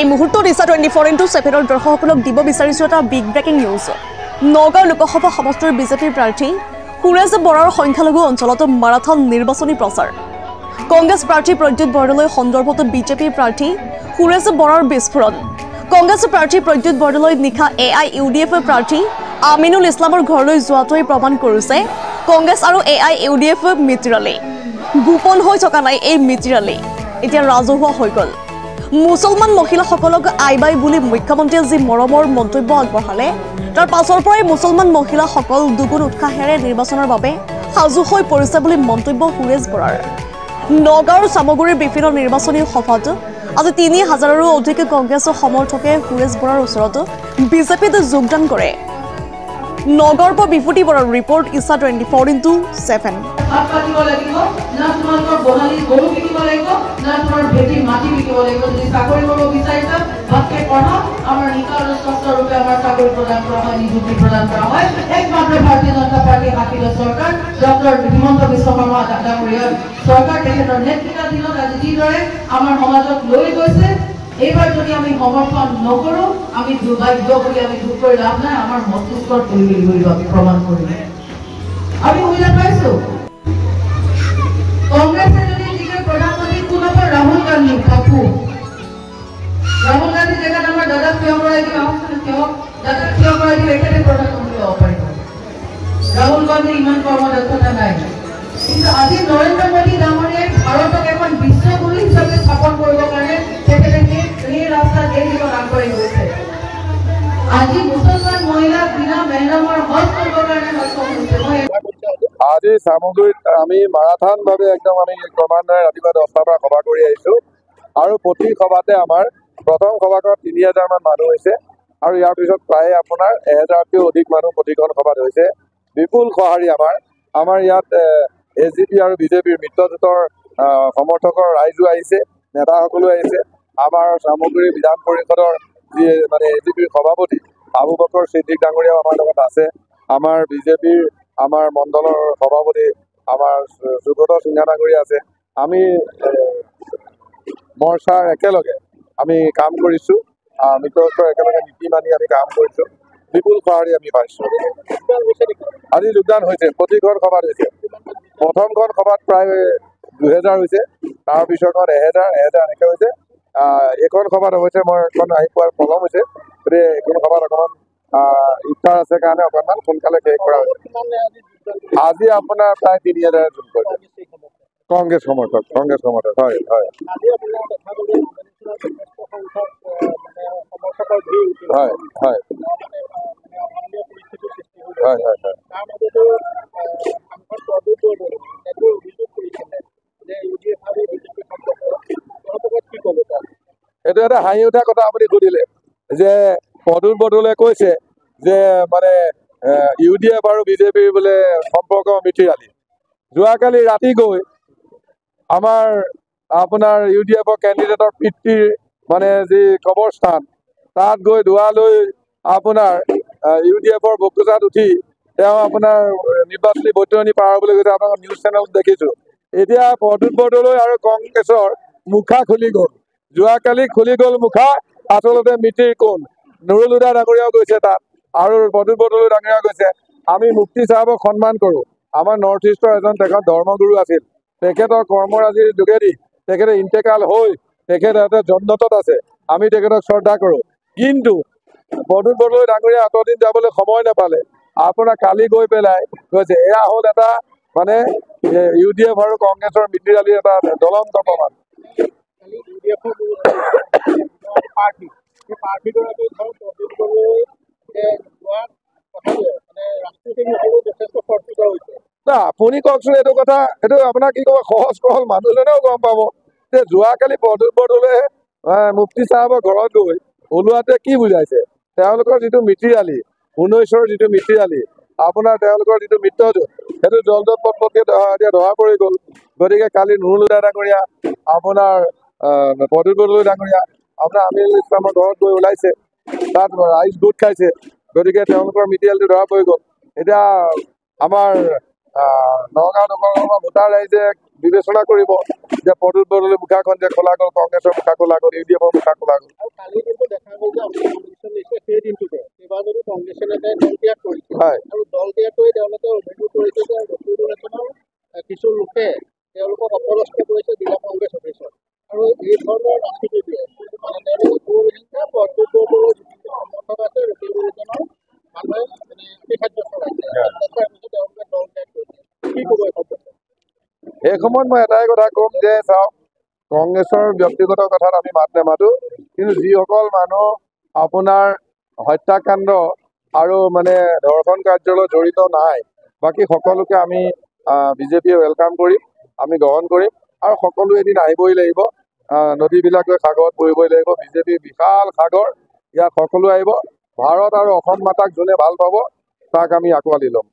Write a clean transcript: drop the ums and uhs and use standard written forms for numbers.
এই মুহূৰ্তত ইছা 24/7 দৰ্শকসকলক দিব বিচাৰিছোঁ এটা big breaking news. Nagaon Lok Sabha সমষ্টিৰ বিজেপিৰ প্ৰাৰ্থী সুৰেশ বৰাৰ সংখ্যালঘু অঞ্চলত মাৰাথন নিৰ্বাচনী প্ৰচাৰ। কংগ্ৰেছ প্ৰাৰ্থী প্ৰদ্যুৎ বৰদলৈ সন্দৰ্ভত বিজেপিৰ প্ৰাৰ্থী সুৰেশ বৰাৰ বিস্ফোৰণ। কংগ্ৰেছ প্ৰাৰ্থী প্ৰদ্যুৎ বৰদলৈ নিশা AIUDF প্ৰাৰ্থী আমিনুল ইছলামৰ ঘৰলৈ যোৱাটোৱে প্ৰমাণ কৰিছে কংগ্ৰেছ আৰু AIUDF মিত্ৰালী। গোপন হৈ থকা নাই এই মিত্ৰালী, এতিয়া ৰাজহুৱা হৈ গ'ল। মুছলমান মহিলাসকলক আইবাই বুলি মুখ্যমন্ত্ৰীয়ে যি মৰমৰ মন্তব্য আগবঢ়ালে, তাৰ পাছৰ পৰাই মুছলমান মহিলাসকল দুগুণ উৎসাহেৰে নিৰ্বাচনৰ বাবে সাজু হৈ পৰিছে বুলি মন্তব্য সুৰেশ বৰাৰ। নগাঁৱৰ চামগুৰিৰ বিভিন্ন নিৰ্বাচনী সভাত আজি ৩,০০০ৰো অধিক কংগ্ৰেছ সমৰ্থকে সুৰেশ বৰাৰ ওচৰত বিজেপিত যোগদান কৰে। নগাঁৱৰ পৰা বিভূতি বৰাৰ ৰিপৰ্ট, ইছা 24/7। এইবাৰ যদি আমি সমৰ্থন নকৰো, আমি দুৰ্ভাগ্য বুলি আমি দুখ কৰি লাভ নাই। আমাৰ মস্তিষ্কত প্ৰমাণ কৰিলে আমি সুবিধা পাইছো। কংগ্ৰেছে যদি নিজে প্ৰধানমন্ত্ৰী কোন হ'ব, ৰাহুল গান্ধী কাপু ৰাহুল গান্ধী জেগাত আমাৰ দাদাক থিয় কৰাই দিওঁ, দাদাক থিয় কৰাই দিওঁ, একেতে প্ৰধানমন্ত্ৰী হ'ব পাৰিব। ৰাহুল গান্ধী ইমান কৰ্মদক্ষতা নাই, কিন্তু আজি নৰেন্দ্ৰ মোদী ডাঙৰীয়াই ভাৰতক এখন বিশ্বগুৰু হিচাপে স্থাপন কৰিবৰ কাৰণে তেখেতে এই ৰাস্তাত এই দিশত আগবাঢ়ি গৈছে। আজি মুছলমান মহিলাক বিনা মেহৰামৰ হজ কৰিবৰ কাৰণে সক্ষম হৈছে। আজি চামগুৰিত আমি মাৰাথান ভাৱে একদম আমি ক্ৰমান্বয়ে ৰাতিপুৱা 10টাৰ পৰা সভা কৰি আহিছো, আৰু প্ৰতি সভাতে আমাৰ প্ৰথম সভাখনত ৩,০০০ মান মানুহ হৈছে, আৰু ইয়াৰ পিছত প্ৰায় আপোনাৰ ১,০০০তকৈও অধিক মানুহ প্ৰতিখন সভাত হৈছে। বিপুল সঁহাৰি আমাৰ ইয়াত SGP আৰু বিজেপিৰ মিত্ৰজোঁটৰ সমৰ্থকৰ ৰাইজো আহিছে, নেতাসকলো আহিছে। আমাৰ চামগুৰি বিধান পৰিষদৰ যি SGPৰ সভাপতি আবু বকৰ ছিদ্দিক ডাঙৰীয়াও আমাৰ লগত আছে। আমাৰ বিজেপিৰ আমাৰ মণ্ডলৰ সভাপতি আমাৰ সুব্ৰত সিংহা ডাঙৰীয়া আছে। আমি মৰ্চাৰ একেলগে আমি কাম কৰিছোঁ, মিত্ৰজোঁটৰ একেলগে নীতি মানি আমি কাম কৰিছোঁ। বিপুল সঁহাৰি আমি পাইছোঁ। আজি যোগদান হৈছে, প্ৰতিখন সভাত হৈছে। প্ৰথমখন সভাত প্ৰায় ২,০০০ হৈছে, তাৰ পিছৰখন ১,০০০ এনেকৈ হৈছে। এইখন সভাত অৱশ্যে মই এখন আহি পোৱাৰ পলম হৈছে, গতিকে এইখন সভাত অকণমান ইফতাৰ আছে কাৰণে অকণমান সোনকালে শেষ কৰা হৈছে। আজি আপোনাৰ প্ৰায় ৩,০০০ যোগ কৰিছে কংগ্ৰেছ সমৰ্থক হয় হয় হয় হয় হয় হয় হয়। এইটো এটা হাঁহি উঠা কথা আপুনি সুধিলে যে প্ৰদ্যুৎ বৰদলৈয়ে কৈছে যে UDF আৰু বিজেপিৰ বোলে সম্পৰ্ক মিতিৰালি। যোৱাকালি ৰাতি গৈ আমাৰ আপোনাৰ UDFৰ কেণ্ডিডেটৰ পিতৃৰ যি কবৰস্থান, তাত গৈ দুৱা লৈ আপোনাৰ UDFৰ বক্তৃতাত উঠি তেওঁ আপোনাৰ নিৰ্বাচনী বৈতৰণি পাৰ বুলি কৈছে। আপোনালোকৰ নিউজ চেনেলত দেখিছোঁ। এতিয়া প্ৰদ্যুৎ বৰদলৈ আৰু কংগ্ৰেছৰ মুখা খুলি গ'ল। যোৱাকালি খুলি গ'ল মুখা, আচলতে মিতিৰ কোন। নুৰুল হুদা ডাঙৰীয়াও গৈছে তাত, আৰু প্ৰদ্যুৎ বৰদলৈ ডাঙৰীয়া গৈছে। আমি মুফতি চাহাবক সন্মান কৰোঁ। আমাৰ নৰ্থ ইষ্টৰ এজন তেখেত ধৰ্মগুৰু আছিল। তেখেতৰ কৰ্মৰাজিৰ যোগেদি তেখেতে ইন্তেকাল হৈ তেখেত জন্নতত আছে। আমি তেখেতক শ্ৰদ্ধা কৰোঁ। কিন্তু প্ৰদ্যুৎ বৰদলৈ ডাঙৰীয়া অতদিন যাবলৈ সময় নাপালে। আপোনাৰ কালি গৈ পেলাই কৈছে এয়া হ'ল এটা UDF আৰু কংগ্ৰেছৰ মিতিৰালিৰ এটা জ্বলন্ত প্ৰমাণ। আপুনি কওকচোন এইটো কথা, এইটো আপোনাক কি ক'ব, সহজ সৰল মানুহজনেও গম পাব যে যোৱাকালি প্ৰদ্যুৎ বৰদলৈয়ে মুফতি চাহাবৰ ঘৰত গৈ ওলোৱাতে কি বুজাইছে। তেওঁলোকৰ যিটো মিতিৰালি, ১৯ৰ যিটো মিতিৰালি, আপোনাৰ তেওঁলোকৰ যিটো মিত্ৰজোঁট, সেইটো জলজত পটপটকৈ এতিয়া ধৰা পৰি গ'ল। গতিকে কালি নুৰুল হুদা ডাঙৰীয়া, আপোনাৰ প্ৰদ্যুৎ বৰদলৈ ডাঙৰীয়া আপোনাৰ আমিনুল ইছলামৰ ঘৰত গৈ ওলাইছে, তাত ৰাইজ গোট খাইছে। গতিকে তেওঁলোকৰ মিতিৰালিটো ধৰা পৰি গ'ল। এতিয়া আমাৰ নগাঁও লোকসভা ভোটাৰ ৰাইজে বিবেচনা কৰিব যে প্ৰদ্যুৎ বৰদলৈৰ মুখাখন যে খোলা গ'ল, কংগ্ৰেছৰ মুখা খোলা গ'ল, UDFৰ মুখা খোলা গ'ল। আৰু কালি কিন্তু দেখা গ'ল যে আপুনি কমিশ্যন দিছে সেই দিনটোতে এইবাৰ যদি কংগ্ৰেছে নেতাই দল ত্যাগ কৰিছে হয়। আৰু দল ত্যাগ কৰি তেওঁলোকে অভিযোগ কৰিছে যে ৰফিকুলেশ্যনৰ কিছু লোকে তেওঁলোকক অপদস্থ কৰিছে জিলা কংগ্ৰেছ অফিচত আৰু এই ধৰণৰ ৰাজনীতিয়ে মানে তেওঁলোকে গৌৰহিংসা প্ৰদ্যুৎ বৰদলৈৰ যিখিনি সমৰ্থক আছে ৰফিকুলেশ্যনৰ মানুহে মানে অতিখাদ্য চলাইছে তেওঁলোকে দল ত্যাগ কৰিছে। কি ক'ব এই ক্ষেত্ৰত? এই সময়ত মই এটাই কথা ক'ম যে চাওক, কংগ্ৰেছৰ ব্যক্তিগত কথাত আমি মাত নামাতো, কিন্তু যিসকল মানুহ আপোনাৰ হত্যাকাণ্ড আৰু মানে ধৰ্ষণ কাৰ্যলৈ জড়িত নাই, বাকী সকলোকে আমি বিজেপিয়ে ৱেলকাম কৰিম, আমি গ্ৰহণ কৰিম আৰু সকলো এদিন আহিবই লাগিব। নদীবিলাক গৈ সাগৰত পৰিবই লাগিব। বিজেপিৰ বিশাল সাগৰ, ইয়াত সকলো আহিব। ভাৰত আৰু অসম মাতাক যোনে ভাল পাব তাক আমি আঁকোৱালি ল'ম।